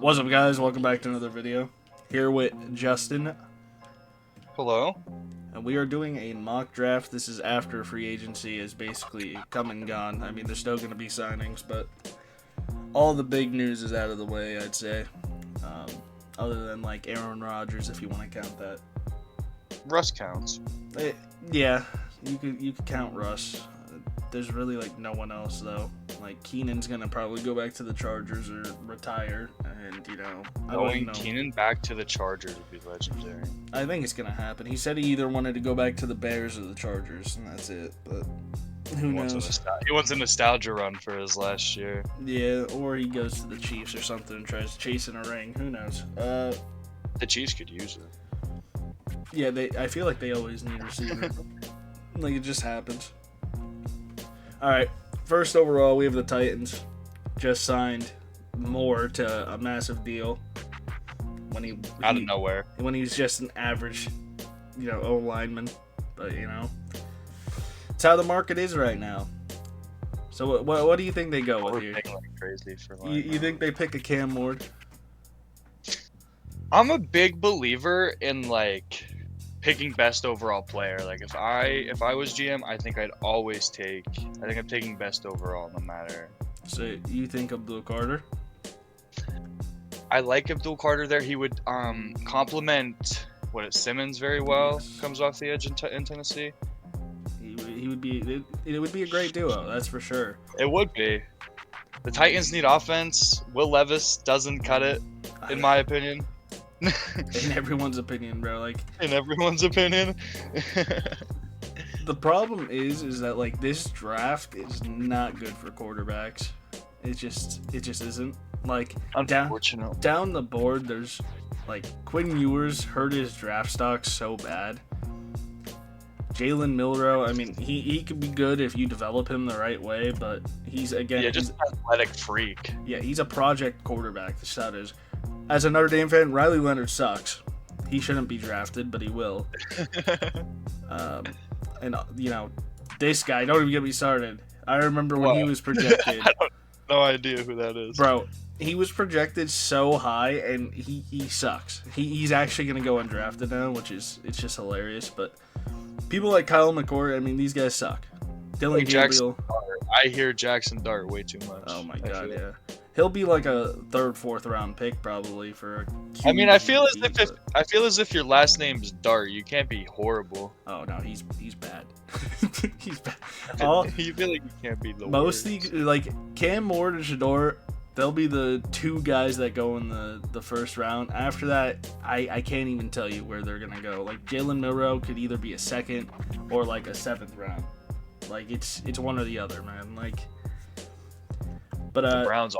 What's up, guys? Welcome back to another video. Here with Justin, Hello. and we are doing a mock draft. This is after free agency is basically come and gone. I mean, there's still going to be signings, but all the big news is out of the way, I'd say. Other than like Aaron Rodgers, if you want to count that. Russ counts. Yeah, you could count Russ. There's really like no one else though. Like Keenan's gonna probably go back to the Chargers or retire, and I don't Going know. Keenan back to the Chargers would be legendary. I think it's gonna happen. He said he either wanted to go back to the Bears or the Chargers, and that's it. But who knows? He wants a nostalgia run for his last year. Yeah, or he goes to the Chiefs or something and tries chasing a ring. Who knows? The Chiefs could use it. Yeah, I feel like they always need a receiver. Like it just happens. All right, first overall, we have the Titans. Just signed Moore to a massive deal. Out of nowhere. When he was just an average, O lineman, but it's how the market is right now. So what do you think they go with here? Like crazy for You think they pick a Cam Ward? I'm a big believer in like picking best overall player. Like if I was GM, I think I'm taking best overall no matter. So you think Abdul Carter? I like Abdul Carter there. He would complement Simmons very well. Yes. Comes off the edge in Tennessee. He would be. It would be a great duo. That's for sure. It would be. The Titans need offense. Will Levis doesn't cut it, in my opinion. In everyone's opinion, bro. Like In everyone's opinion. the problem is that like this draft is not good for quarterbacks. It just isn't. Like Unfortunate. down the board, there's like Quinn Ewers hurt his draft stock so bad. Jalen Milroe, I mean, he could be good if you develop him the right way, but he's just an athletic freak. Yeah, he's a project quarterback. That's how it is. As a Notre Dame fan, Riley Leonard sucks. He shouldn't be drafted, but he will. And this guy, don't even get me started. I remember when he was projected. I have no idea who that is. Bro, he was projected so high, and he sucks. He's actually going to go undrafted now, it's just hilarious. But people like Kyle McCord, I mean, these guys suck. Dylan Gabriel. I hear Jackson Dart way too much. Oh my god, yeah. He'll be like a third, fourth round pick probably for. I mean, I feel as if your last name's Dart, you can't be horrible. Oh no, he's bad. He's bad. You feel like you can't be the mostly worst. Like Cam Ward and Shador, they'll be the two guys that go in the first round. After that, I can't even tell you where they're gonna go. Like Jalen Milroe could either be a second or like a seventh round. Like it's one or the other, man. Like. But the Browns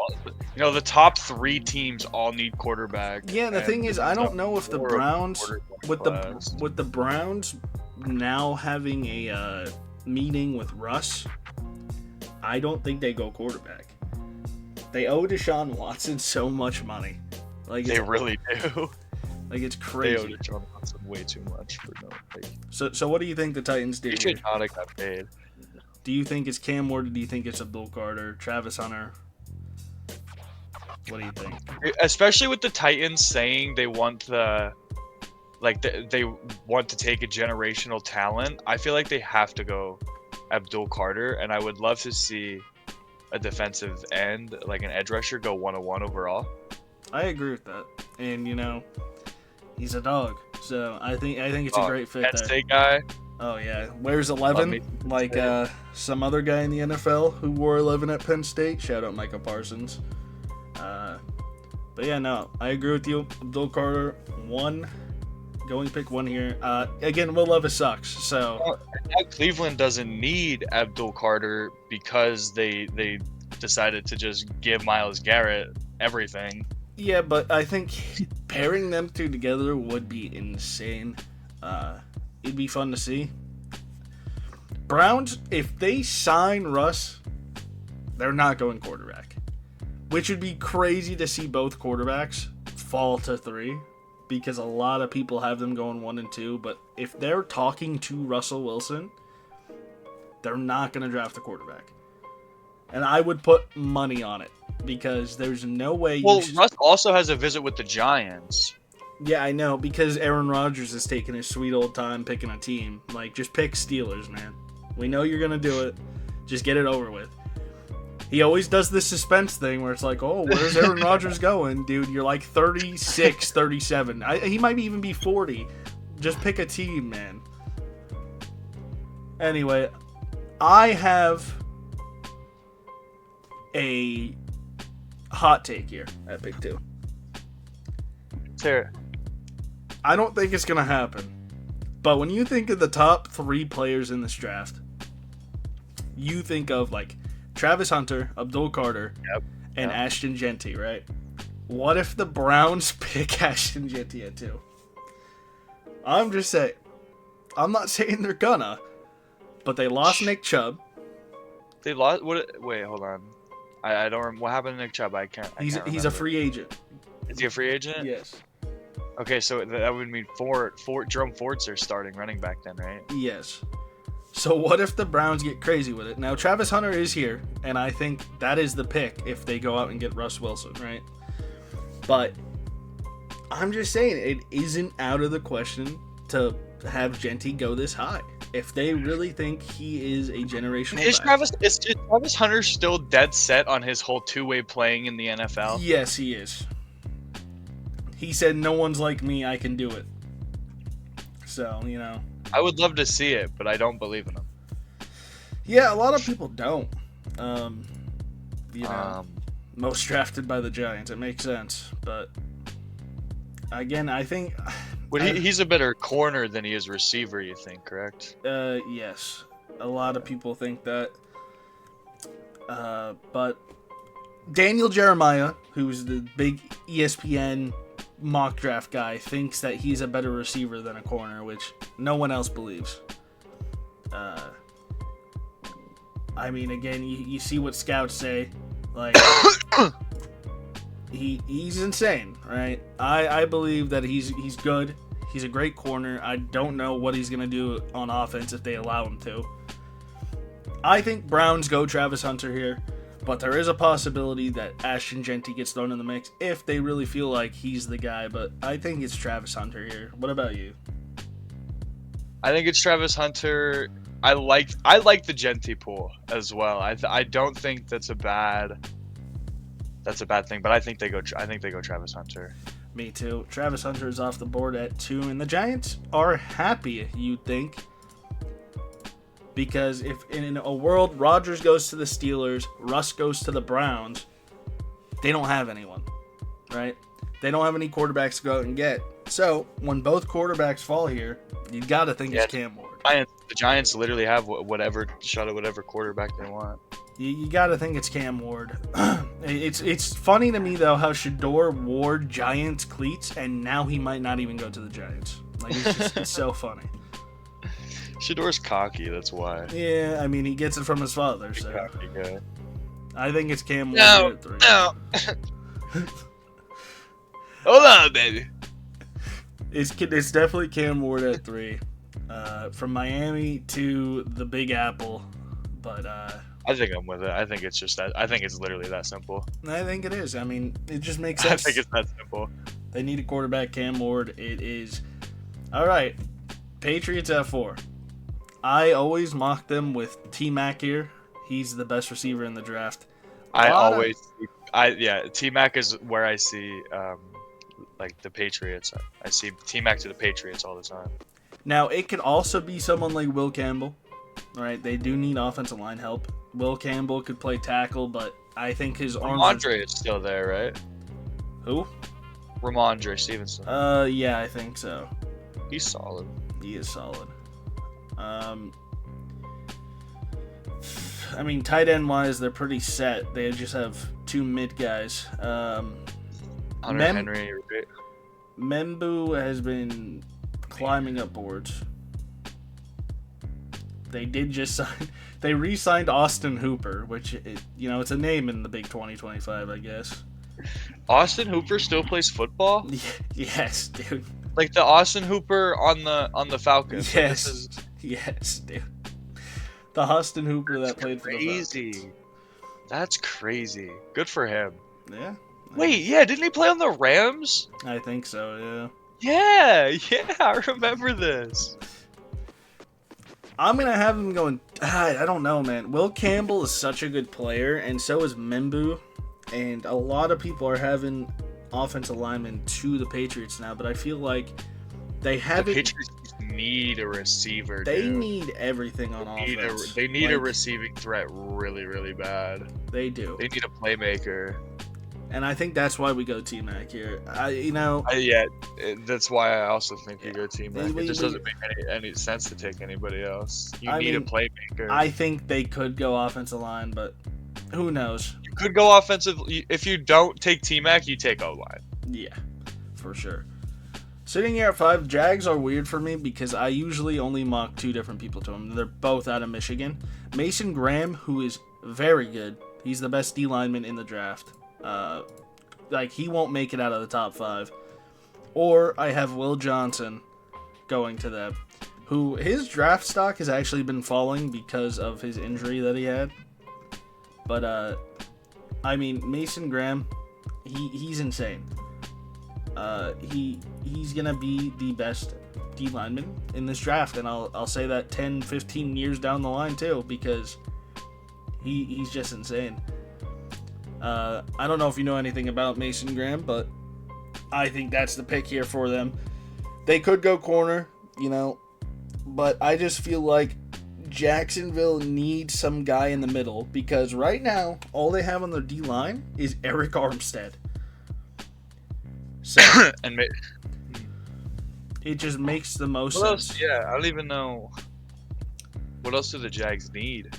the top 3 teams all need quarterback. Yeah, the thing is, I don't know if the Browns with the Browns now having a meeting with Russ, I don't think they go quarterback. They owe Deshaun Watson so much money. Like they really do. Like it's crazy. They owe Deshaun Watson way too much for no. So what do you think the Titans did? He should not have got paid. Do you think it's Cam Ward or do you think it's Abdul Carter, Travis Hunter? What do you think? Especially with the Titans saying they want they want to take a generational talent, I feel like they have to go Abdul Carter, and I would love to see a defensive end, like an edge rusher, go 101 overall. I agree with that, and he's a dog, so I think it's a great fit Penn there. State guy. Oh yeah, wears 11 like some other guy in the NFL who wore 11 at Penn State. Shout out Micah Parsons. But yeah, no, I agree with you. Abdul Carter, going pick 1 here. Again, Will Levis sucks. So now Cleveland doesn't need Abdul Carter because they decided to just give Myles Garrett everything. Yeah, but I think pairing them two together would be insane. It'd be fun to see. Browns, if they sign Russ, they're not going quarterback. Which would be crazy to see both quarterbacks fall to 3. Because a lot of people have them going 1 and 2. But if they're talking to Russell Wilson, they're not going to draft a quarterback. And I would put money on it. because there's no way you Well, Russ also has a visit with the Giants. Yeah, I know, because Aaron Rodgers is taking his sweet old time picking a team. Like, just pick Steelers, man. We know you're going to do it. Just get it over with. He always does this suspense thing where it's like, oh, where's Aaron Rodgers going? Dude, you're like 36, 37. He might even be 40. Just pick a team, man. Anyway, I have a hot take here at pick 2. Sure. I don't think it's going to happen. But when you think of the top 3 players in this draft, you think of like Travis Hunter, Abdul Carter, and Ashton Jeanty, right? What if the Browns pick Ashton Jeanty at 2? I'm just saying. I'm not saying they're gonna, but they lost Nick Chubb. They lost. What? Wait, hold on. I don't remember what happened to Nick Chubb. I can't. He's a free agent. Is he a free agent? Yes. Okay, so that would mean Jerome Ford's their starting running back then, right? Yes. So what if the Browns get crazy with it? Now Travis Hunter is here, and I think that is the pick if they go out and get Russ Wilson, right? But I'm just saying it isn't out of the question to have Jeanty go this high if they really think he is a generational Is back. Travis Hunter still dead set on his whole two-way playing in the NFL? Yes, he is. He said, "No one's like me. I can do it." So, you know. I would love to see it, but I don't believe in him. Yeah, a lot of people don't. Most drafted by the Giants. It makes sense, but again, I think. But he's a better corner than he is receiver. You think, correct? Yes, a lot of people think that. But Daniel Jeremiah, who's the big ESPN mock draft guy, thinks that he's a better receiver than a corner, which no one else believes. I mean, again, you see what scouts say, like he's insane, right? I believe that he's good. He's a great corner. I don't know what he's gonna do on offense if they allow him to. I think Browns go Travis Hunter here. But there is a possibility that Ashton Jeanty gets thrown in the mix if they really feel like he's the guy. But I think it's Travis Hunter here. What about you? I think it's Travis Hunter. I like the Jeanty pool as well. I don't think that's a bad thing. But I think they go Travis Hunter. Me too. Travis Hunter is off the board at 2, and the Giants are happy, you'd think. Because if in a world Rodgers goes to the Steelers, Russ goes to the Browns, they don't have anyone, right? They don't have any quarterbacks to go out and get. So when both quarterbacks fall here, you got to think it's Cam Ward. The Giants literally have whatever shot at whatever quarterback they want. You got to think it's Cam Ward. It's funny to me though how Shador wore Giants cleats and now he might not even go to the Giants. Like it's so funny. Shador's cocky, that's why. Yeah, I mean, he gets it from his father, so. Cocky guy. I think it's Cam Ward at 3. No. Hold on, baby. It's definitely Cam Ward at 3. From Miami to the Big Apple, but I think I'm with it. I think it's just that. I think it's literally that simple. I think it is. I mean, it just makes sense. I think it's that simple. They need a quarterback, Cam Ward. It is. All right, Patriots at 4. I always mock them with T-Mac here. He's the best receiver in the draft. T-Mac is where I see like the Patriots. I see T-Mac to the Patriots all the time. Now, it could also be someone like Will Campbell. All right, they do need offensive line help. Will Campbell could play tackle, but I think his arms. Ramondre is still there, right? Who? Ramondre Stevenson. Yeah, I think so. He's solid. He is solid. I mean, tight end wise, they're pretty set. They just have 2 mid guys. Hunter Henry. Right? Membu has been climbing up boards. They did just sign. They re-signed Austin Hooper, which it's a name in the Big 2025, I guess. Austin Hooper still plays football? Yes, dude. Like the Austin Hooper on the Falcons. Yes. Yes, dude. The Austin Hooper that played for the Falcons. Crazy. That's crazy. Good for him. Yeah. Wait, yeah, didn't he play on the Rams? I think so. Yeah, I remember this. I'm gonna have him going. I don't know, man. Will Campbell is such a good player, and so is Mimbu, and a lot of people are having offensive linemen to the Patriots now. But I feel like they The haven't. Patriots need a receiver. They dude. need everything on offense. They need a Like, receiving threat really, really bad. They do, They need a playmaker. and I think that's why we go T-Mac here. That's why I also think we go team back. We- It just we- doesn't make any sense to take anybody else. You I need a mean, playmaker. I think they could go offensive line, but who knows? You could go offensive. If you don't take T-Mac, you take O-line. Yeah, for sure. Sitting here at 5, Jags are weird for me because I usually only mock 2 different people to them. They're both out of Michigan. Mason Graham, who is very good. He's the best D lineman in the draft. He won't make it out of the top 5. Or I have Will Johnson going to them, who his draft stock has actually been falling because of his injury that he had. But Mason Graham, he's insane. He's gonna be the best D lineman in this draft, and I'll say that 10, 15 years down the line too, because he's just insane. I don't know if you know anything about Mason Graham, but I think that's the pick here for them. They could go corner, but I just feel like Jacksonville needs some guy in the middle, because right now all they have on their D line is Eric Armstead. So And it just makes the most what sense. else? Yeah, I don't even know. What else do the Jags need?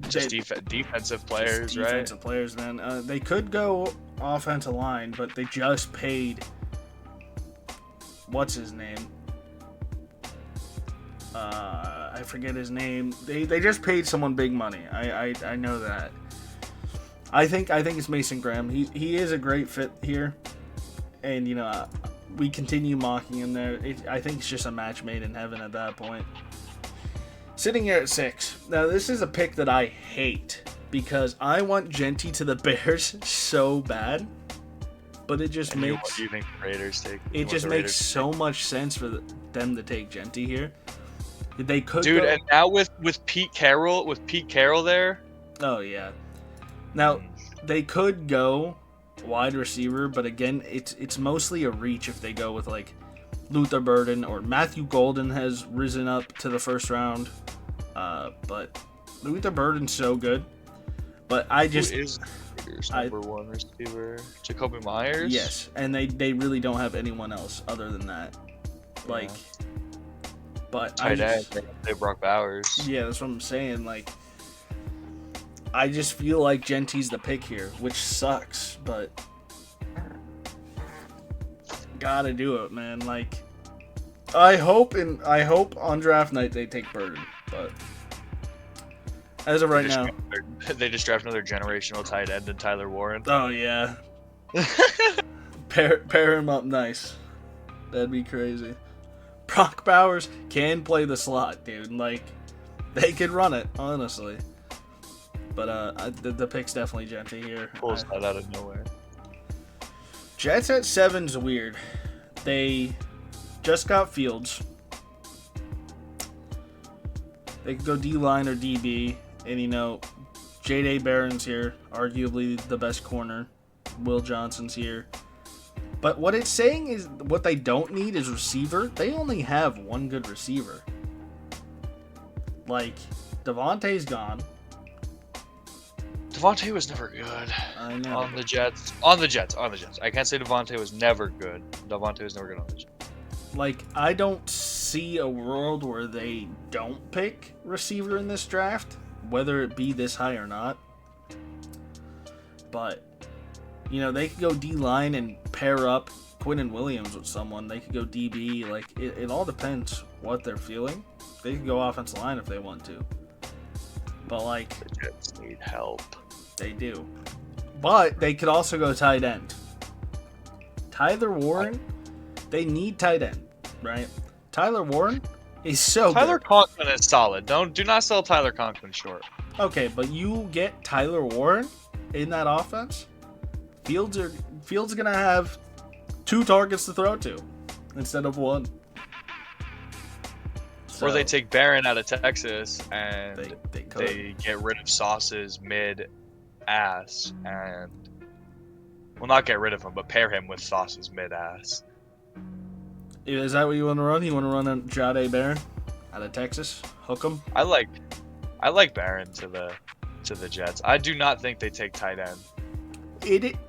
Just defensive players, right? Defensive players, man. They could go offensive line, but they just paid. What's his name? I forget his name. They just paid someone big money. I know that. I think it's Mason Graham. He is a great fit here, and we continue mocking him there. I think it's just a match made in heaven at that point. Sitting here at 6. Now, this is a pick that I hate because I want Genty to the Bears so bad, but it just And makes what do you think the Raiders take? it just makes so much sense for them to take Genty here. They could, dude, go, and now with Pete Carroll there. oh yeah. Now they could go wide receiver, but again, it's mostly a reach if they go with like Luther Burden or Matthew Golden has risen up to the first round. But Luther Burden's so good. But I just Who is number 1 receiver? Jacoby Myers? yes, and they really don't have anyone else other than that. Like, but Tight end. They Brock Bowers. yeah, that's what I'm saying. Like, I just feel like Genty's the pick here, which sucks, but gotta do it, man. Like, I hope on draft night they take Burden, but as of right now, They just draft another generational tight end in Tyler Warren. oh yeah, pair him up nice. That'd be crazy. Brock Bowers can play the slot, dude. Like, they could run it, honestly. But the pick's definitely Genty here. Pulls that out of nowhere. Jets at 7's weird. They just got Fields. They could go D-line or DB. And, J.D. Barron's here. Arguably the best corner. Will Johnson's here. But what it's saying is what they don't need is receiver. They only have one good receiver. Like, Devontae's gone. Devontae was never good. I know. On the Jets. I can't say Devontae was never good. Devontae was never good on the Jets. Like, I don't see a world where they don't pick receiver in this draft, whether it be this high or not. But, they could go D-line and pair up Quinnen Williams with someone. They could go DB. Like, it all depends what they're feeling. They could go offensive line if they want to. But, like, The Jets need help. they do. But they could also go tight end. Tyler Warren, they need tight end, right? Tyler Warren is so Tyler good. Conklin is solid. Do not sell Tyler Conklin short. Okay, but you get Tyler Warren in that offense. Fields gonna have 2 targets to throw to instead of 1. Or they take Barron out of Texas and they get rid of Sauce's mid-ass and, well, not get rid of him, but pair him with Sauce's mid-ass. Is that what you want to run? You want to run a Jahdae Barron out of Texas? Hook him? I like Barron to the Jets. I do not think they take tight end.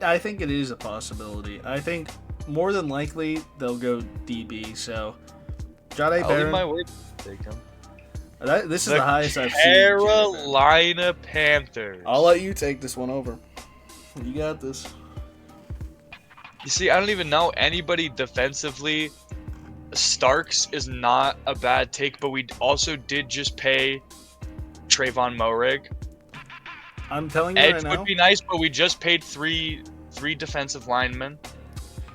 I think it is a possibility. I think more than likely they'll go DB. So Jahdae Barron. My word, take him. This is the highest I've seen. Carolina Panthers. I'll let you take this one over. You got this. You see, I don't even know anybody defensively. Starks is not a bad take, but we also did just pay Trayvon Moehrig. I'm telling you Edge right now. would be nice, but we just paid three defensive linemen.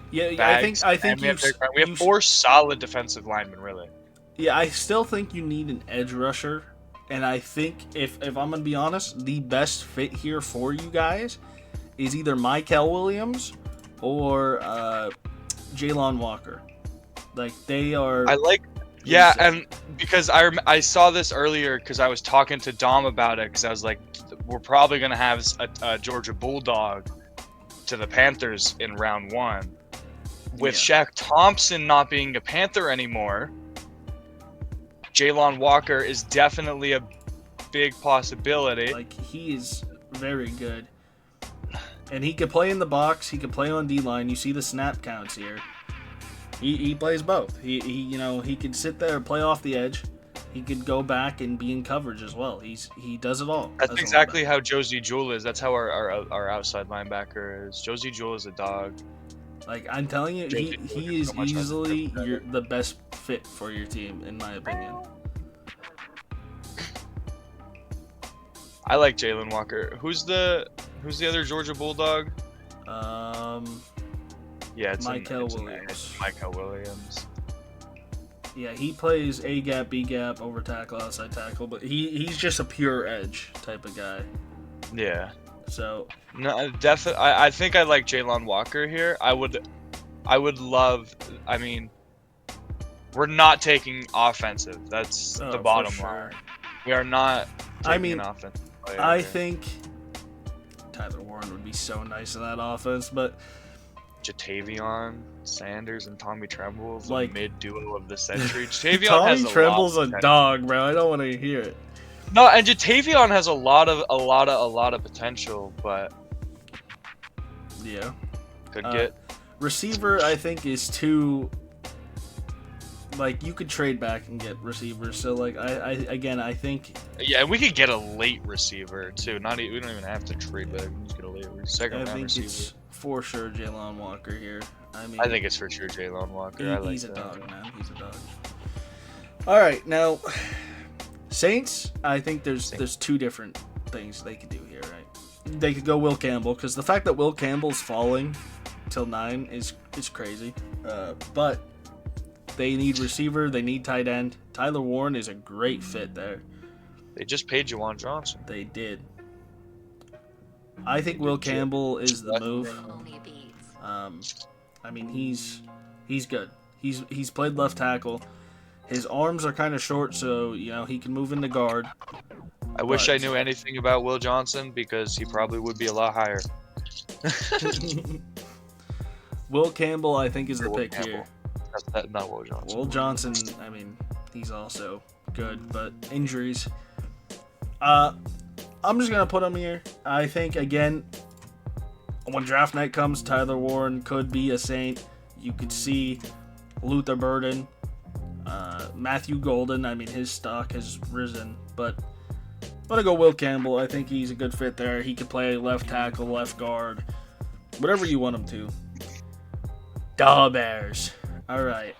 Yeah, Bags, I think we have 4 solid defensive linemen, really. Yeah, I still think you need an edge rusher, and I think if I'm gonna be honest, the best fit here for you guys is either Mykel Williams or Jalon Walker. Like they are. I like. Yeah, and because I saw this earlier because I was talking to Dom about it because I was like, we're probably gonna have a Georgia Bulldog to the Panthers in round 1. With Shaq Thompson not being a Panther anymore, Jalon Walker is definitely a big possibility. Like he is very good, and he could play in the box. He could play on D-line. You see the snap counts here. He plays both. He could sit there and play off the edge. He could go back and be in coverage as well. He does it all. That's exactly how Josie Jewell is. That's how our outside linebacker is. Josie Jewell is a dog. Like I'm telling you, he is easily the best fit for your team, in my opinion. I like Jalon Walker. Who's the other Georgia Bulldog? Yeah, it's Mykel Williams. Mykel Williams. Yeah, he plays A gap, B gap, over tackle, outside tackle, but he's just a pure edge type of guy. Yeah. So no, definitely. I think I like Jalon Walker here. I would love. I mean, we're not taking offensive. That's the bottom line. We are not taking an offensive player. I think Tyler Warren would be so nice in that offense, but Jatavion Sanders and Tommy Tremble is like the mid duo of the century. Jatavion Tommy Tremble's a dog, bro. I don't want to hear it. No, and Jatavion has a lot of potential, but yeah, could get receiver. I think is too. Like you could trade back and get receivers. So like I think. Yeah, we could get a late receiver too. We don't even have to trade back. We can just get a late second round receiver. It's for sure Jalon Walker here. I think it's for sure Jalon Walker. He's a dog, man. He's a dog. All right, now Saints. I think there's 2 different things they could do here, right? They could go Will Campbell because the fact that Will Campbell's falling till 9 is crazy. But they need receiver. They need tight end. Tyler Warren is a great fit there. They just paid Juwan Johnson. They did. I think Will Campbell is the move. I mean, he's good. He's played left tackle. His arms are kind of short, so he can move into guard. I wish I knew anything about Will Johnson because he probably would be a lot higher. Will Campbell, I think, is the pick here. That's not Will Johnson. Will Johnson, I mean, he's also good, but injuries. I'm just gonna put him here. I think again, when draft night comes, Tyler Warren could be a Saint. You could see Luther Burden, Matthew Golden. I mean, his stock has risen, but I'm gonna go Will Campbell. I think he's a good fit there. He could play left tackle, left guard, whatever you want him to. Da Bears. All right.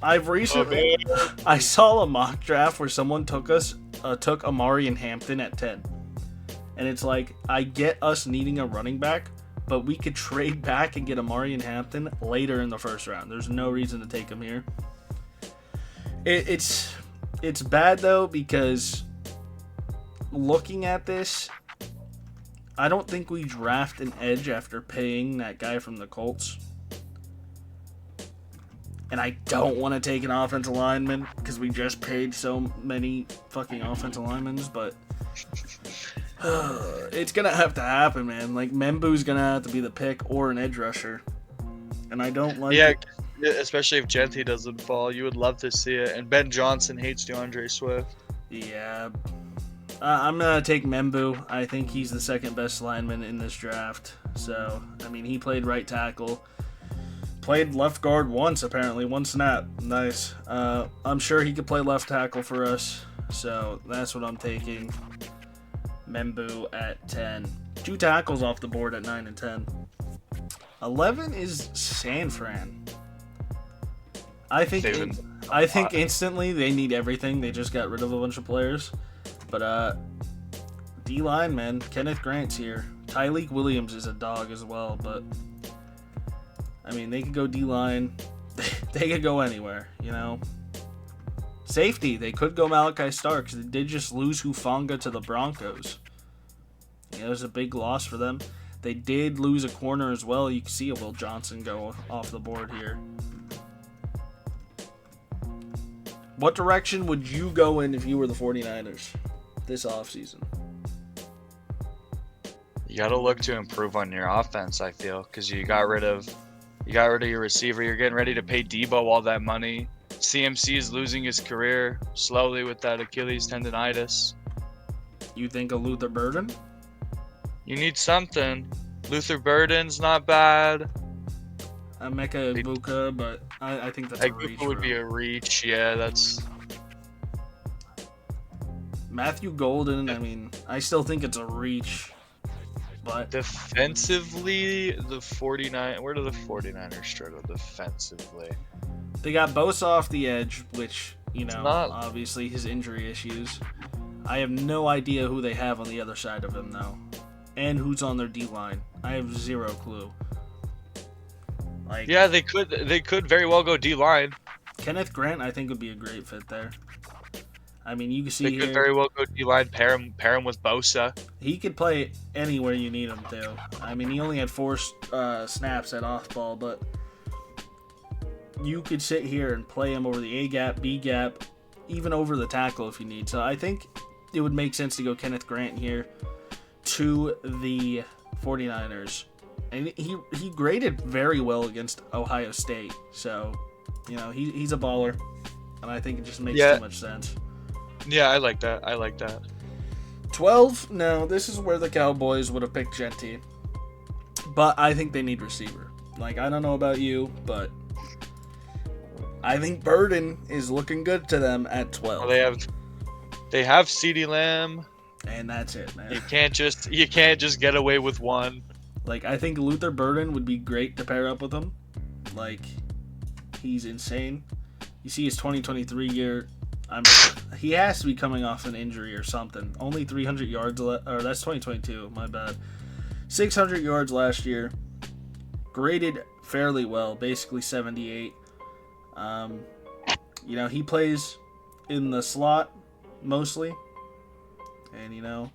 I've recently I saw a mock draft where someone took Amari and Hampton at 10. And it's like, I get us needing a running back, but we could trade back and get Amari and Hampton later in the first round. There's no reason to take him here. It's bad though because looking at this, I don't think we draft an edge after paying that guy from the Colts. And I don't want to take an offensive lineman because we just paid so many fucking offensive linemen, but it's going to have to happen, man. Like, Membu's going to have to be the pick or an edge rusher. And I don't like it. Especially if Gentry doesn't fall. You would love to see it. And Ben Johnson hates DeAndre Swift. Yeah. I'm going to take Membu. I think he's the second best lineman in this draft. So, I mean, he played right tackle. Played left guard once, apparently. One snap. Nice. I'm sure he could play left tackle for us. So, that's what I'm taking. Membu at 10. 2 tackles off the board at 9 and 10. 11 is San Fran. I think instantly they need everything. They just got rid of a bunch of players. But D-line, man. Kenneth Grant's here. Tyleik Williams is a dog as well, but I mean, they could go D-line. They could go anywhere, you know. Safety, they could go Malachi Starks. They did just lose Hufanga to the Broncos. Yeah, it was a big loss for them. They did lose a corner as well. You can see a Will Johnson go off the board here. What direction would you go in if you were the 49ers this offseason? You got to look to improve on your offense, I feel, because you got rid of your receiver. You're getting ready to pay Debo all that money. CMC is losing his career slowly with that Achilles tendonitis. You think of Luther Burden? You need something. Luther Burden's not bad. Emeka Egbuka, but I think that's a reach. Egbuka would be a reach. Yeah, that's... Matthew Golden, I mean, I still think it's a reach. But defensively, where do the 49ers struggle defensively? They got Bosa off the edge, which, you know, obviously his injury issues. I have no idea who they have on the other side of him, though. And who's on their D-line. I have zero clue. Like, yeah, they could very well go D-line. Kenneth Grant, I think, would be a great fit there. I mean, you can see they could very well go D-line, pair him with Bosa. He could play anywhere you need him to. I mean, he only had 4 snaps at off-ball, but you could sit here and play him over the A-gap, B-gap, even over the tackle if you need. So I think it would make sense to go Kenneth Grant here to the 49ers. And he graded very well against Ohio State. So, you know, he's a baller. And I think it just makes too much sense. Yeah, I like that. 12, no, this is where the Cowboys would have picked Gentry. But I think they need receiver. Like, I don't know about you, but I think Burden is looking good to them at 12. Well, they have CeeDee Lamb. And that's it, man. You can't just get away with one. Like, I think Luther Burden would be great to pair up with him. Like, he's insane. You see his 2023 year, he has to be coming off an injury or something. Only 300 yards, or that's 2022, my bad. 600 yards last year. Graded fairly well, basically 78. You know, he plays in the slot mostly. And, you know,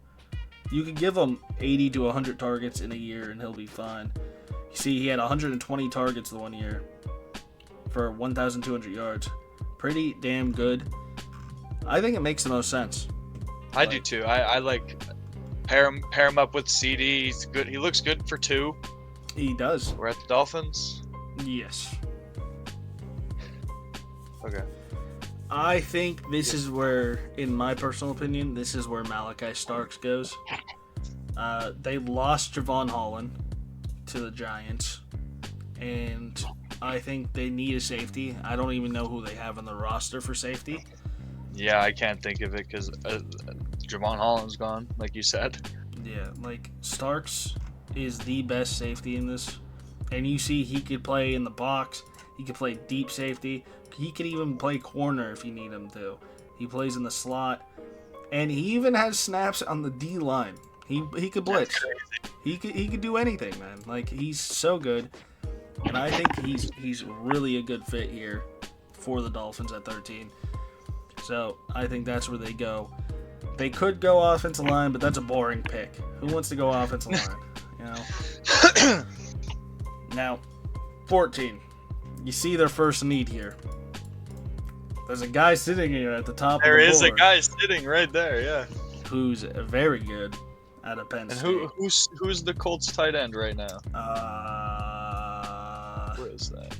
you could give him 80 to 100 targets in a year and he'll be fine. You see, he had 120 targets the one year for 1,200 yards. Pretty damn good. I think it makes the most sense. I do too. I like pair him up with CD. He's good. He looks good for 2. He does. We're at the Dolphins. Yes. Okay. I think this is where, in my personal opinion, this is where Malachi Starks goes. They lost Javon Holland to the Giants, and I think they need a safety. I don't even know who they have on the roster for safety. Yeah, I can't think of it because Javon Holland's gone, like you said. Yeah, like, Starks is the best safety in this. And you see he could play in the box. He could play deep safety. He could even play corner if you need him to. He plays in the slot. And he even has snaps on the D-line. He could blitz. He could do anything, man. Like, he's so good. And I think he's really a good fit here for the Dolphins at 13. So I think that's where they go. They could go offensive line, but that's a boring pick. Who wants to go offensive line? You know. Now, 14. You see their first need here. There's a guy sitting here at the top There of the is board a guy sitting right there, yeah. who's very good at a Penn And State. who's the Colts tight end right now? Who Who is that?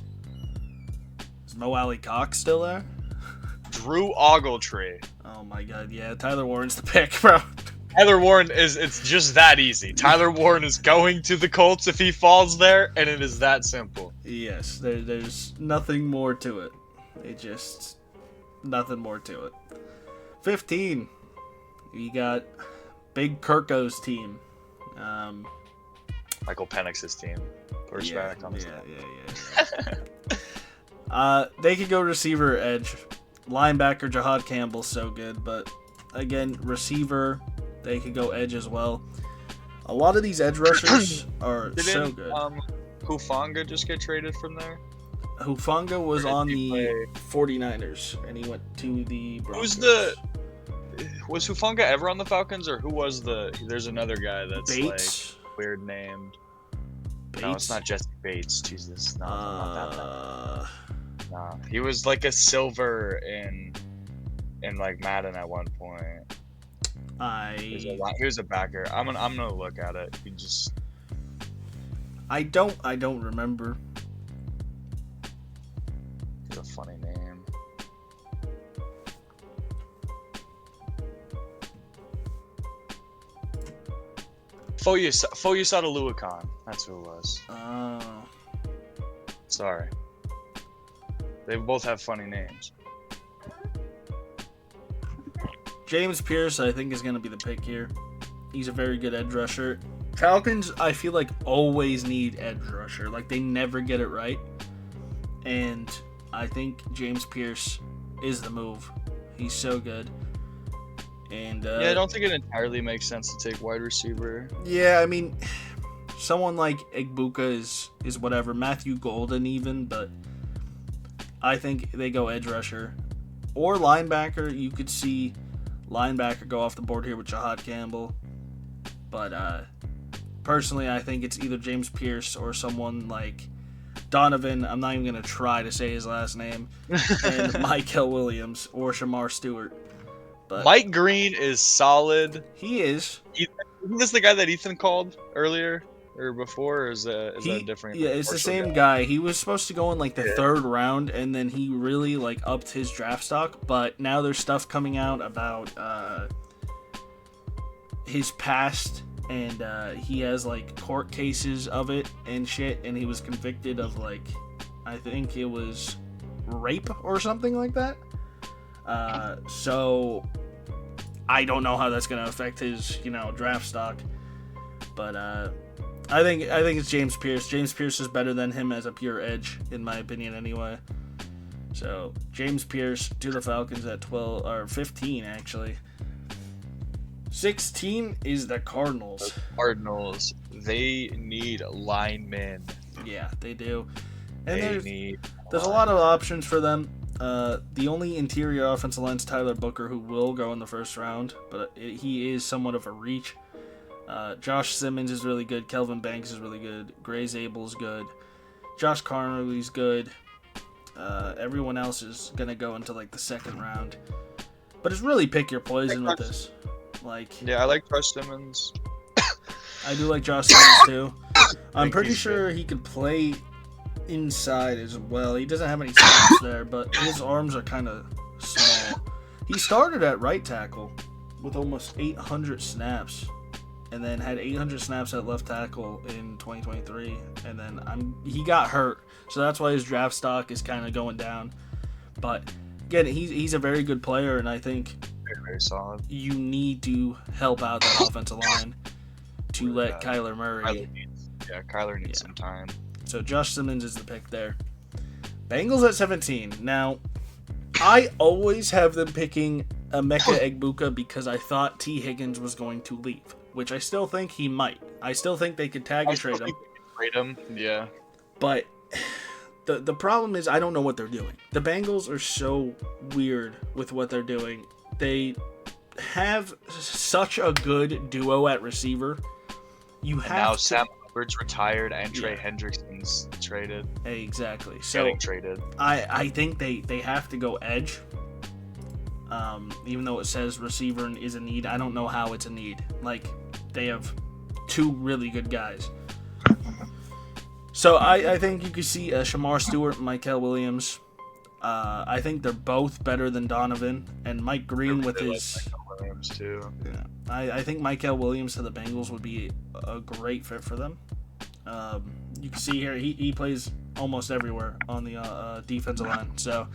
is Mo Alley Cox still there? Drew Ogletree. Oh my god, yeah, Tyler Warren's the pick, bro. Tyler Warren it's just that easy. Tyler Warren is going to the Colts if he falls there, and it is that simple. Yes, there's nothing more to it. Nothing more to it. 15. You got Big Kirko's team. Michael Penix's team. First back on the yeah. They could go receiver, edge. Linebacker, Jahad Campbell's so good, but again, receiver, they could go edge as well. A lot of these edge rushers are so good. Hufanga just get traded from there? Hufanga was Where on did he the 49ers, and he went to the Broncos. Was Hufanga ever on the Falcons, or who was there's another guy that's Bates? like weird named. Bates? No, it's not Jesse Bates. Jesus, no, not that bad. Uh, No, he was like a silver in like Madden at one point. He was a backer. I'm gonna look at it. He just I don't remember. He's a funny name. Foyesada Luakan. That's who it was. Sorry. They both have funny names. James Pierce, I think, is going to be the pick here. He's a very good edge rusher. Falcons, I feel like, always need edge rusher. Like, they never get it right. And I think James Pierce is the move. He's so good. And yeah, I don't think it entirely makes sense to take wide receiver. Yeah, I mean, someone like Egbuka is whatever. Matthew Golden even, but I think they go edge rusher. Or linebacker. You could see linebacker go off the board here with Jahad Campbell. But personally, I think it's either James Pierce or someone like Donovan. I'm not even going to try to say his last name. And Michael Williams or Shamar Stewart. But Mike Green is solid. He is. Isn't this the guy that Ethan called earlier or before? Or is that different? Yeah, it's the same guy. He was supposed to go in like the third round, and then he really like upped his draft stock. But now there's stuff coming out about his past, and he has like court cases of it and shit. And he was convicted of like, I think it was rape or something like that. So I don't know how that's going to affect his, draft stock, but I think it's James Pierce. James Pierce is better than him as a pure edge, in my opinion, anyway. So James Pierce to the Falcons at 12 or 15, actually. 16 is the Cardinals. Cardinals, they need linemen. Yeah, they do. And there's a linemen. lot of options for them. The only interior offensive line is Tyler Booker, who will go in the first round, but he is somewhat of a reach. Josh Simmons is really good. Kelvin Banks is really good. Gray Zabel's good. Josh Carnley's good. Everyone else is going to go into like the second round. But it's really pick your poison with this. Yeah, I like Josh Simmons. I do like Josh Simmons too. I'm pretty he's sure he could play inside as well. He doesn't have any snaps there, but his arms are kind of small. He started at right tackle with almost 800 snaps, and then had 800 snaps at left tackle in 2023, and then he got hurt, so that's why his draft stock is kind of going down. But again, he's a very good player, and I think Very, very solid. you need to help out that offensive line to let Kyler Murray. Kyler needs some time. So Josh Simmons is the pick there. Bengals at 17. Now, I always have them picking Emeka Egbuka because I thought T. Higgins was going to leave, which I still think he might. I still think they could tag and trade him. Trade him, yeah. But the problem is I don't know what they're doing. The Bengals are so weird with what they're doing. They have such a good duo at receiver, you And have now to. Sam Hubbard's retired and Trey Yeah. Hendrickson's traded. Exactly. So Getting traded. I think they have to go edge. Even though it says receiver is a need, I don't know how it's a need. Like, they have two really good guys. So I think you could see Shamar Stewart, Mykel Williams. I think they're both better than Donovan and Mike Green with Really his. like Michael Williams too. Yeah, I think Mykel Williams to the Bengals would be a great fit for them. You can see here he plays almost everywhere on the defensive line. So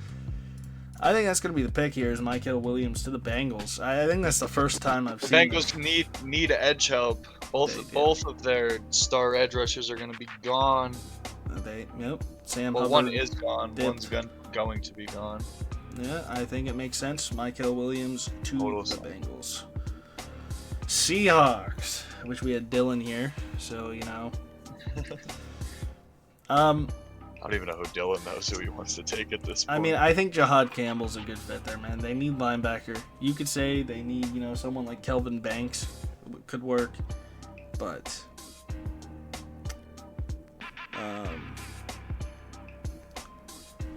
I think that's going to be the pick here is Mykel Williams to the Bengals. I think that's the first time I've The seen Bengals need edge help. They do. Both of their star edge rushers are going to be gone. Sam Well, Hubbard. one is gone. dipped. One's going to be gone. Yeah, I think it makes sense. Mykel Williams to Total the sense. Bengals. Seahawks, which we had Dylan here, so I don't even know who Dylan knows who he wants to take at this point. I mean, I think Jahad Campbell's a good fit there, man. They need linebacker. You could say they need, someone like Kelvin Banks could work, but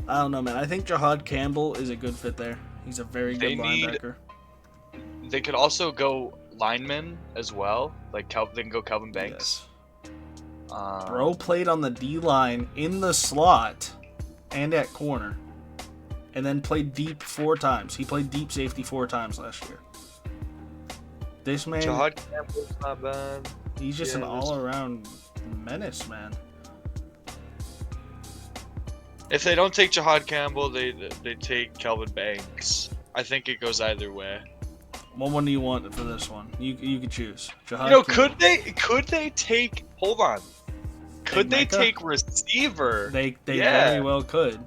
I don't know, man. I think Jahad Campbell is a good fit there. He's a very They good need- linebacker. They could also go linemen as well. Like they can go Kelvin Banks. Yes. Um, Bro played on the D line in the slot and at corner, and then played deep 4 times. He played deep safety 4 times last year. This man, Jahad Campbell's not bad. he's just an yeah, there's- all-around menace, man. If they don't take Jahad Campbell, they take Kelvin Banks. I think it goes either way. What one do you want for this one? You could choose. Jahad You know, Campbell. could they take? Hold on. Could they Mecca? take receiver? They Yeah. very well could.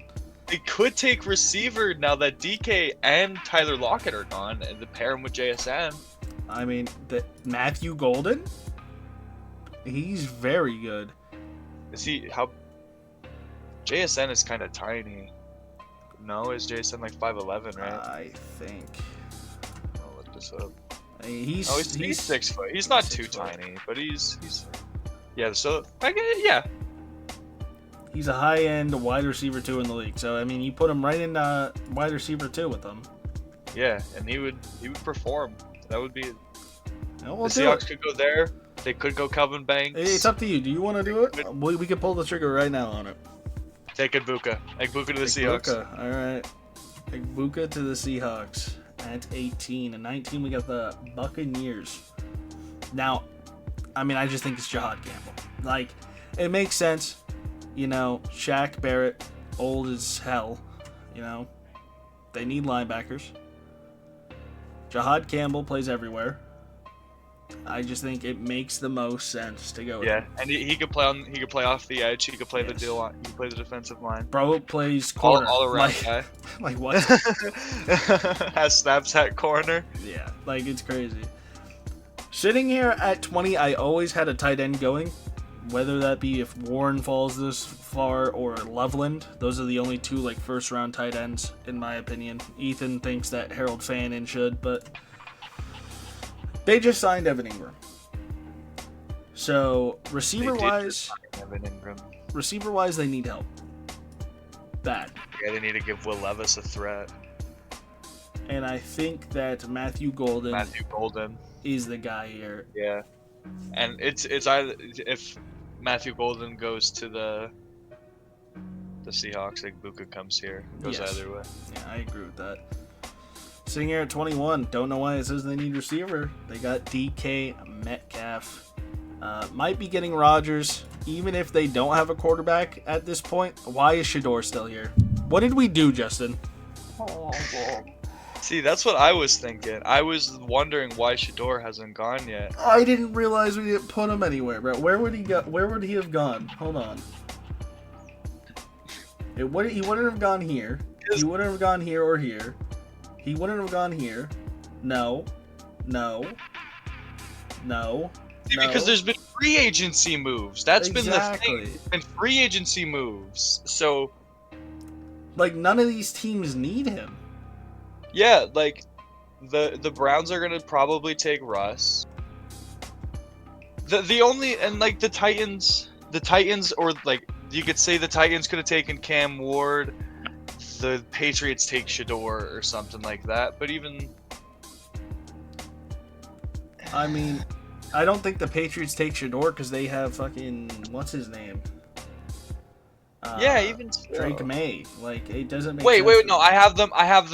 They could take receiver now that DK and Tyler Lockett are gone, and to pair him with JSN. I mean, Matthew Golden, he's very good. Is he how? JSN is kind of tiny. No, is JSN like 5'11", right? I think I'll look this up. he's Oh, he's 6 foot. He's not too 6 foot. tiny, but he's yeah. So I get it, yeah. He's a high-end wide receiver 2 in the league. So I mean, you put him right in wide receiver 2 with them. Yeah, and he would perform. That would be. We'll The do Seahawks it. could go there. They could go Calvin Banks. It's up to you. Do you want to do it? We could pull the trigger right now on it. Take Egbuka. Egbuka to the Seahawks. Egbuka. All right. Egbuka to the Seahawks at 18. And 19, we got the Buccaneers. Now, I mean, I just think it's Jahad Campbell. Like, it makes sense. Shaq Barrett, old as hell. They need linebackers. Jahad Campbell plays everywhere. I just think it makes the most sense to go with Yeah, him. and he could play on. He could play off the edge. He could play the Yes. deal line. He could play the defensive line. Bro plays corner. All around like, guy. like what? Has snaps at corner. Yeah, like it's crazy. Sitting here at 20, I always had a tight end going. Whether that be if Warren falls this far or Loveland. Those are the only 2 first round tight ends in my opinion. Ethan thinks that Harold Fannin should, but they just signed Evan Ingram. So receiver wise, Evan Ingram. they need help. Bad. Yeah, they need to give Will Levis a threat. And I think that Matthew Golden Matthew Golden. is the guy here. Yeah, and it's either if Matthew Golden goes to the Seahawks, Egbuka comes here. Goes Yes. either way. Yeah, I agree with that. Sitting here at 21, don't know why it says they need receiver. They got DK Metcalf. Might be getting Rodgers, even if they don't have a quarterback at this point. Why is Shador still here? What did we do, Justin? See, that's what I was thinking. I was wondering why Shador hasn't gone yet. I didn't realize we didn't put him anywhere, bro. Where would he go? Where would he have gone? Hold on. He wouldn't have gone here. He wouldn't have gone here or here. He wouldn't have gone here. No. See, No. because there's been free agency moves. That's been the Exactly. thing. Been free agency moves. So Like, none of these teams need him. yeah, like the Browns are gonna probably take Russ. The only and like the Titans or like you could say the Titans could have taken Cam Ward. The Patriots take Shador or something like that. But even I mean, I don't think the Patriots take Shador because they have fucking what's his name? yeah, even still. Drake May. Like it doesn't make. Wait, sense. no, I have them. I have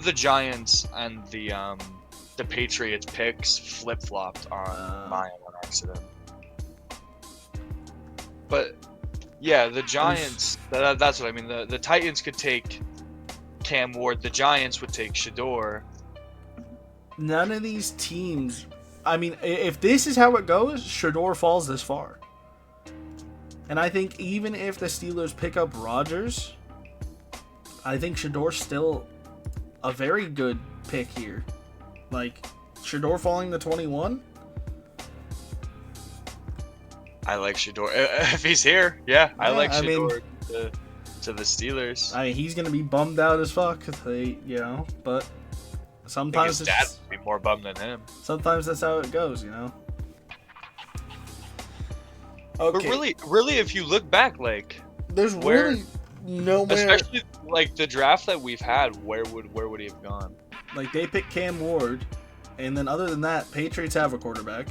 the Giants and the Patriots picks flip flopped on mine on accident. But yeah, the Giants. That's what I mean. The Titans could take Cam Ward. The Giants would take Shador. None of these teams. I mean, if this is how it goes, Shador falls this far. And I think even if the Steelers pick up Rodgers, I think Shador's still a very good pick here. Like, Shador falling to 21? I like Shador. If he's here, yeah, I like Shador mean, to the Steelers. I mean, he's going to be bummed out as fuck, but sometimes his dad would be more bummed than him. Sometimes that's how it goes, Okay. But really, if you look back, like there's really nowhere. Especially like the draft that we've had, where would he have gone? Like they picked Cam Ward, and then other than that, Patriots have a quarterback.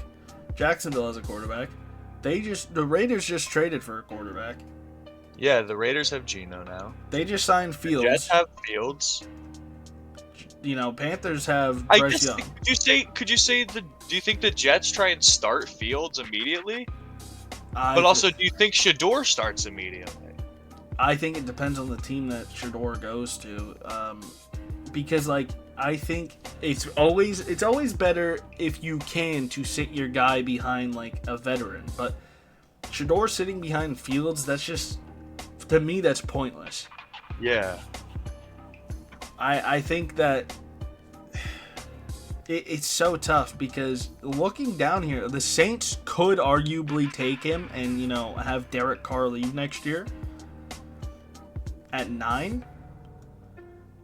Jacksonville has a quarterback. The Raiders just traded for a quarterback. Yeah, the Raiders have Geno now. They just signed Fields. The Jets have Fields. Panthers have Bryce Young. Could you say do you think the Jets try and start Fields immediately? But also, do you think Shador starts immediately? I think it depends on the team that Shador goes to, because I think it's always better if you can to sit your guy behind like a veteran. But Shador sitting behind Fields, that's just to me that's pointless. Yeah. I think that it's so tough because looking down here, the Saints could arguably take him and, have Derek Carr leave next year at 9.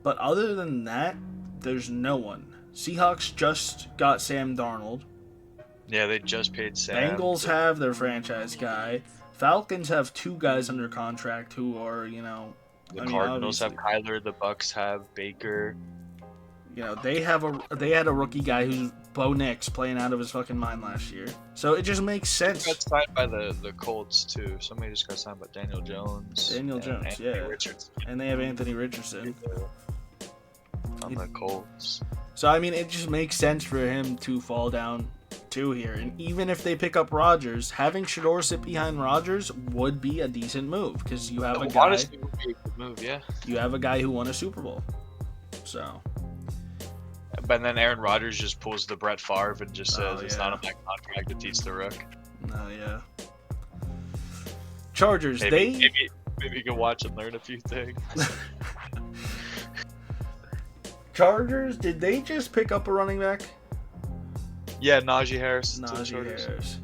But other than that, there's no one. Seahawks just got Sam Darnold. Yeah, they just paid Sam. Bengals have their franchise guy. Falcons have 2 guys under contract who are, The Cardinals have Kyler. The Bucks have Baker. They had a rookie guy who's Bo Nix playing out of his fucking mind last year. So it just makes sense. He got signed by the Colts too. Somebody just got signed by Daniel Jones. Richardson. And they have Anthony Richardson on the Colts. So I mean, it just makes sense for him to fall down 2 here. And even if they pick up Rodgers, having Shador sit behind Rodgers would be a decent move because you have a guy. Honestly, would be a good move, yeah. You have a guy who won a Super Bowl. So. But then Aaron Rodgers just pulls the Brett Favre and just says it's not on my contract to teach the Rook. Oh yeah. Chargers, maybe you can watch and learn a few things. Chargers, did they just pick up a running back? Yeah, Najee Harris. Najee Harris.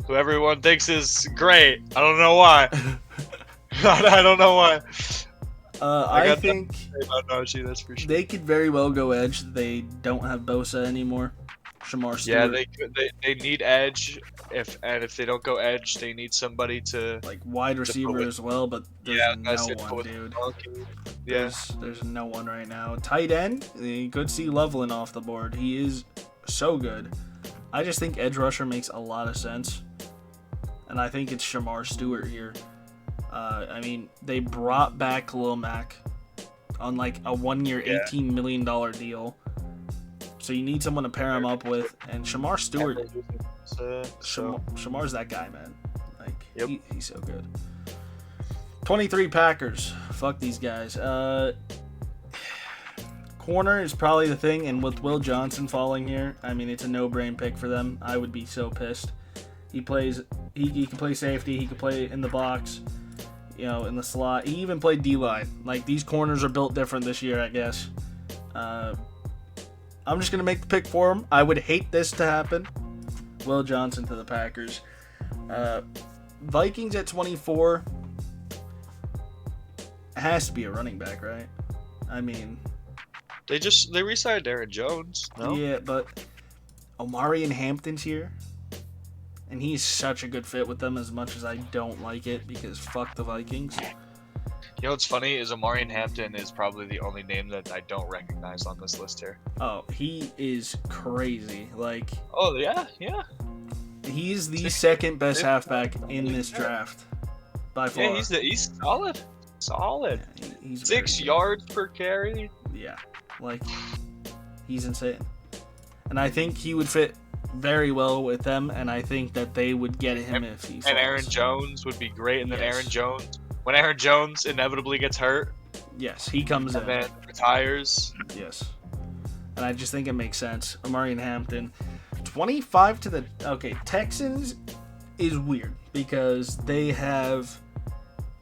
Who everyone thinks is great. I don't know why. I don't know why. I think about Najee, that's for sure. They could very well go edge. They don't have Bosa anymore. Shamar Stewart. Yeah, they need edge. If they don't go edge, they need somebody to like wide receiver as well. But there's no one, dude. Yeah, there's no one right now. Tight end, you could see Loveland off the board. He is so good. I just think edge rusher makes a lot of sense, and I think it's Shamar Stewart here. I mean, they brought back Khalil Mack on like a 1-year, $18 million deal. So you need someone to pair him up with, and Shamar Stewart. Shamar's that guy, man. Like he's so good. 23 Packers. Fuck these guys. Corner is probably the thing, and with Will Johnson falling here, I mean it's a no-brain pick for them. I would be so pissed. He can play safety. He can play in the box. In the slot. He even played D-line. Like, these corners are built different this year, I guess. I'm just going to make the pick for him. I would hate this to happen. Will Johnson to the Packers. Vikings at 24. Has to be a running back, right? I mean, They re-signed Aaron Jones. No. Yeah, but Omarion Hampton's here, and he's such a good fit with them. As much as I don't like it, because fuck the Vikings. You know what's funny is Omarion Hampton is probably the only name that I don't recognize on this list here. Oh, he is crazy. Like, Oh yeah. he's the second best halfback in this draft by far. Yeah, he's solid. Solid. Yeah, he's 6 very good. yards per carry. Yeah, like he's insane, and I think he would fit very well with them. And I think that they would get him if he. And Aaron falls. Jones would be great. And then Yes. Aaron Jones, when Aaron Jones inevitably gets hurt Yes, he comes and in. then retires. Yes, and I just think it makes sense. Omarion Hampton, 25 to the Texans is weird because they have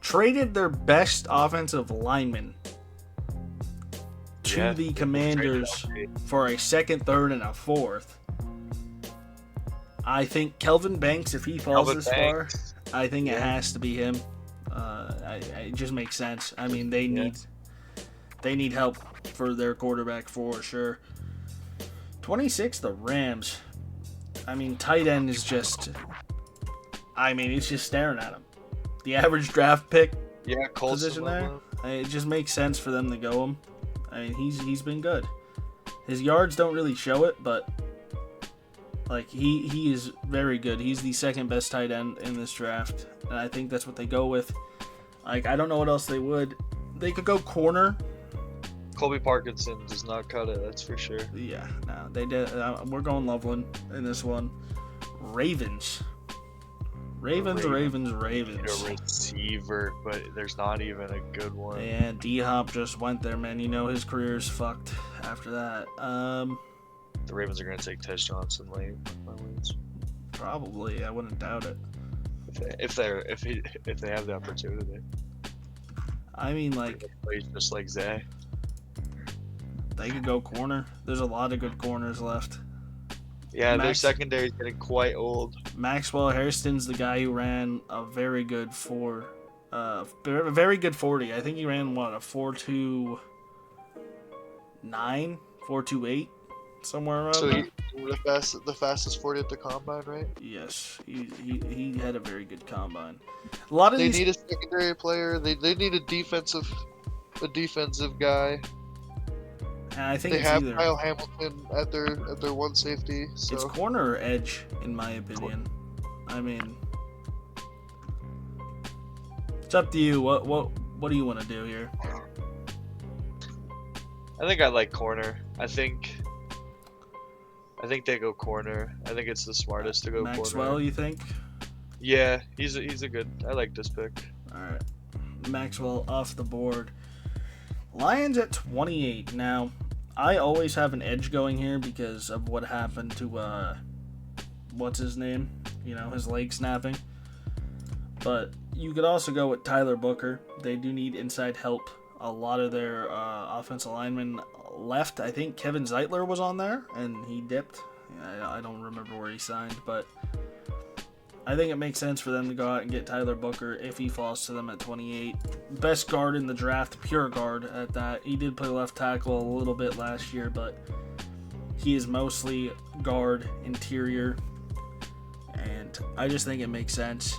traded their best offensive lineman to Yeah, the Commanders for a second, third, and a fourth. I think Kelvin Banks, if he falls Calvin this far, Banks. I think it Yeah. has to be him. It just makes sense. I mean, they need help for their quarterback for sure. 26, the Rams. I mean, tight end is just. I mean, it's just staring at him. The average draft pick Yeah, Colson. position there. It just makes sense for them to go him. I mean, he's been good. His yards don't really show it, but like he is very good. He's the second best tight end in this draft, and I think that's what they go with. Like, I don't know what else they would. They could go corner. Colby Parkinson does not cut it. That's for sure. Yeah, no, they did. We're going Loveland in this one. Ravens. Ravens. A receiver, but there's not even a good one. And D-Hop just went there, man. You know his career's fucked after that. The Ravens are gonna take Tez Johnson late. My wins. Probably. I wouldn't doubt it. If they have the opportunity. I mean, like, Plays just like Zay. they could go corner. There's a lot of good corners left. Yeah, their Max- secondary is getting quite old. Maxwell Hairston's the guy who ran a very good very good 40. I think he ran, what, a 4.29? 4.28? Somewhere around So there. the fastest 40 at the combine, right? Yes, he had a very good combine. A lot of They these. need a secondary player. They need a defensive guy. And I think They it's have either. Kyle Hamilton at their one safety. So It's corner or edge, in my opinion. I mean, it's up to you. What do you want to do here? I think I like corner. I think they go corner. I think it's the smartest to go Maxwell, corner. you think? Yeah, he's a good. I like this pick. All right, Maxwell off the board. Lions at 28. Now, I always have an edge going here because of what happened to what's his name? You know, his leg snapping. But you could also go with Tyler Booker. They do need inside help. A lot of their offensive linemen left. I think Kevin Zeitler was on there, and he dipped. I don't remember where he signed, but I think it makes sense for them to go out and get Tyler Booker if he falls to them at 28. Best guard in the draft, pure guard at that. He did play left tackle a little bit last year, but he is mostly guard, interior, and I just think it makes sense.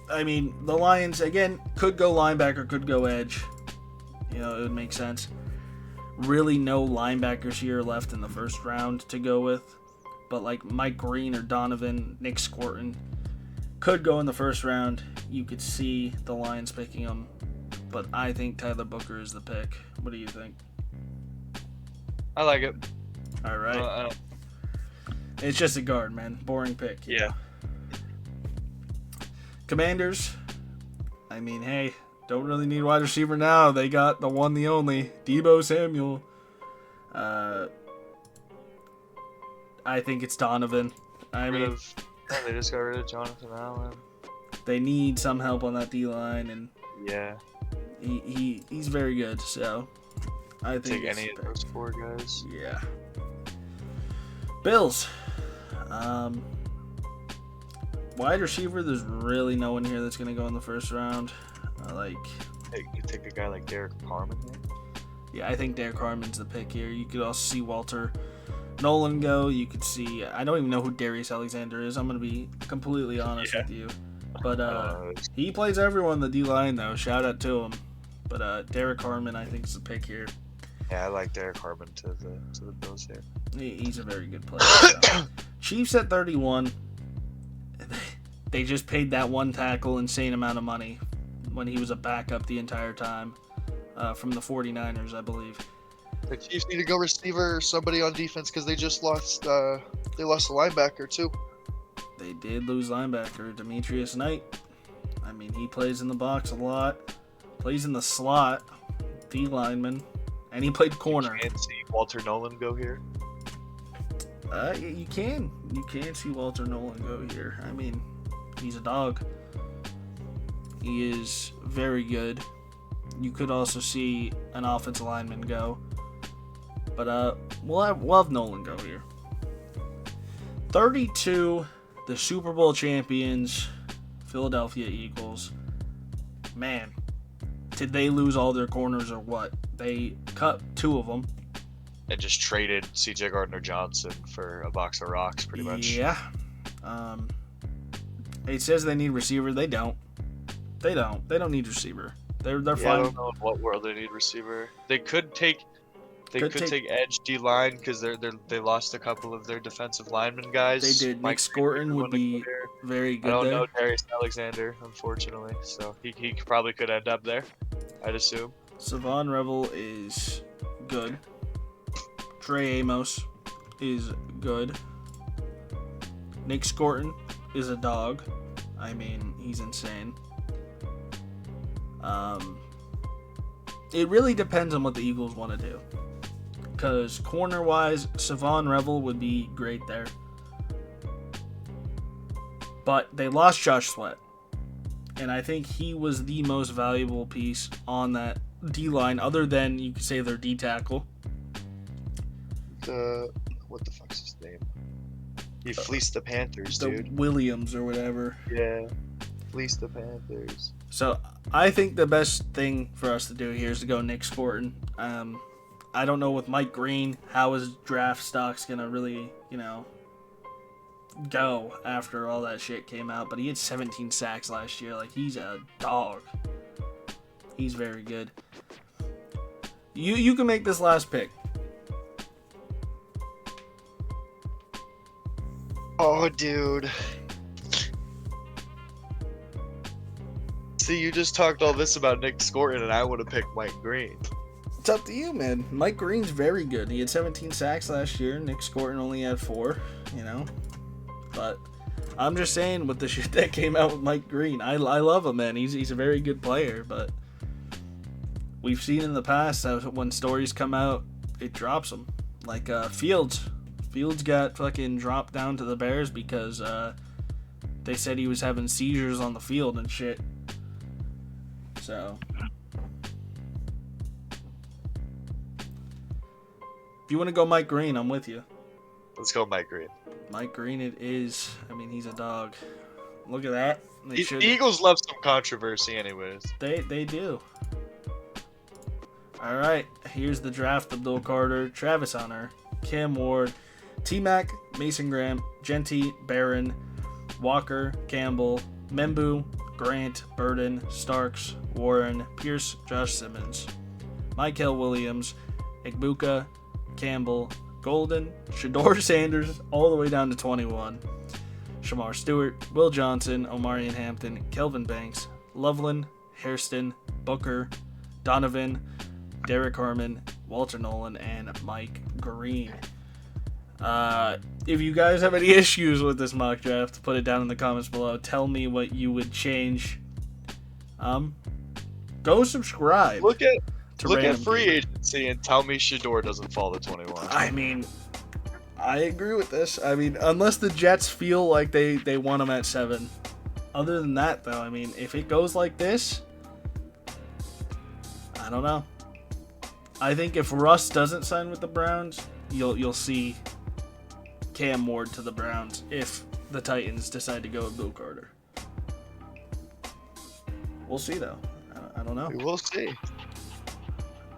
I mean, the Lions, again, could go linebacker, could go edge. You know, it would make sense. Really no linebackers here left in the first round to go with. But like Mike Green or Donovan, Nick Squirton could go in the first round. You could see the Lions picking them. But I think Tyler Booker is the pick. What do you think? I like it. All right. It's just a guard, man. Boring pick. Yeah. Commanders, I mean, hey, don't really need wide receiver now. They got the one, the only, Deebo Samuel. I think it's Donovan. I mean, They just got rid of Jonathan Allen. they need some help on that D-line, and Yeah. he's very good, so I think Take it's any of those 4 guys. Yeah. Bills. Wide receiver, there's really no one here that's going to go in the first round. You take a guy like Derek Parman here. Yeah, I think Derek Harmon's the pick here. You could also see Walter Nolan go. You could see, I don't even know who Darius Alexander is. I'm going to be completely honest with you. But he plays everyone in the D-line, though. Shout out to him. But Derek Harmon, I think, is the pick here. Yeah, I like Derek Harmon to the Bills here. He's a very good player. So. Chiefs at 31. They just paid that one tackle insane amount of money when he was a backup the entire time from the 49ers, I believe. The Chiefs need to go receiver or somebody on defense because they just lost. They lost a linebacker too. They did lose linebacker Demetrius Knight. I mean, he plays in the box a lot. Plays in the slot, D lineman, and he played corner. You can't see Walter Nolan go here. You can see Walter Nolan go here. I mean, he's a dog. He is very good. You could also see an offensive lineman go. But we'll have Nolan go here. 32, the Super Bowl champions, Philadelphia Eagles. Man, did they lose all their corners or what? They cut 2 of them. And just traded C.J. Gardner-Johnson for a box of rocks, pretty much. Yeah. It says they need receiver. They don't. They don't need receiver. They're fine. I don't know in what world they need receiver. They could take edge D line because they lost a couple of their defensive lineman guys. They did. Mike Scorton would be very good. I don't there. know Darius Alexander, unfortunately, so he probably could end up there, I'd assume. Savon Revel is good. Trey Amos is good. Nick Scorton is a dog. I mean, he's insane. It really depends on what the Eagles want to do. Because corner-wise, Savon Revel would be great there. But they lost Josh Sweat. And I think he was the most valuable piece on that D-line, other than, you could say, their D-tackle. What the fuck's his name? He fleeced the Panthers, dude. Williams or whatever. Yeah, fleeced the Panthers. So I think the best thing for us to do here is to go Nick Scorton. I don't know with Mike Green how his draft stock's gonna really, go after all that shit came out. But he had 17 sacks last year. Like, he's a dog. He's very good. You can make this last pick. Oh, dude. See, you just talked all this about Nick Scorton, and I would have picked Mike Green. It's up to you, man. Mike Green's very good. He had 17 sacks last year. Nick Scorton only had 4, But I'm just saying, with the shit that came out with Mike Green, I love him, man. He's a very good player, but we've seen in the past that when stories come out, it drops them. Like Fields. Fields got fucking dropped down to the Bears because they said he was having seizures on the field and shit. So, if you want to go Mike Green, I'm with you. Let's go Mike Green. Mike Green it is. I mean, he's a dog. Look at that. The Eagles love some controversy anyways. They do. All right, here's the draft. Abdul Carter, Travis Hunter, Cam Ward, T-Mac, Mason Graham, Genty, Barron, Walker, Campbell, Membu, Grant, Burden, Starks, Warren, Pierce, Josh Simmons, Michael Williams, Igbuka, Campbell, Golden, Shador Sanders, all the way down to 21, Shamar Stewart, Will Johnson, Omarion Hampton, Kelvin Banks, Loveland, Hairston, Booker, Donovan, Derek Harmon, Walter Nolan, and Mike Green. If you guys have any issues with this mock draft, put it down in the comments below. Tell me what you would change. Go subscribe. Look at free agency and tell me Shador doesn't fall to 21. I mean, I agree with this. I mean, unless the Jets feel like they want him at 7. Other than that, though, I mean, if it goes like this, I don't know. I think if Russ doesn't sign with the Browns, you'll see Cam Ward to the Browns if the Titans decide to go with Bill Carter. We'll see, though. I don't know. We'll see.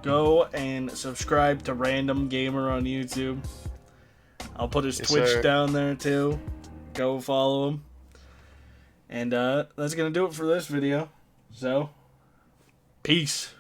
go and subscribe to Random Gamer on YouTube. I'll put his Yes, Twitch sir. down there too. Go follow him. And that's gonna do it for this video. So, peace.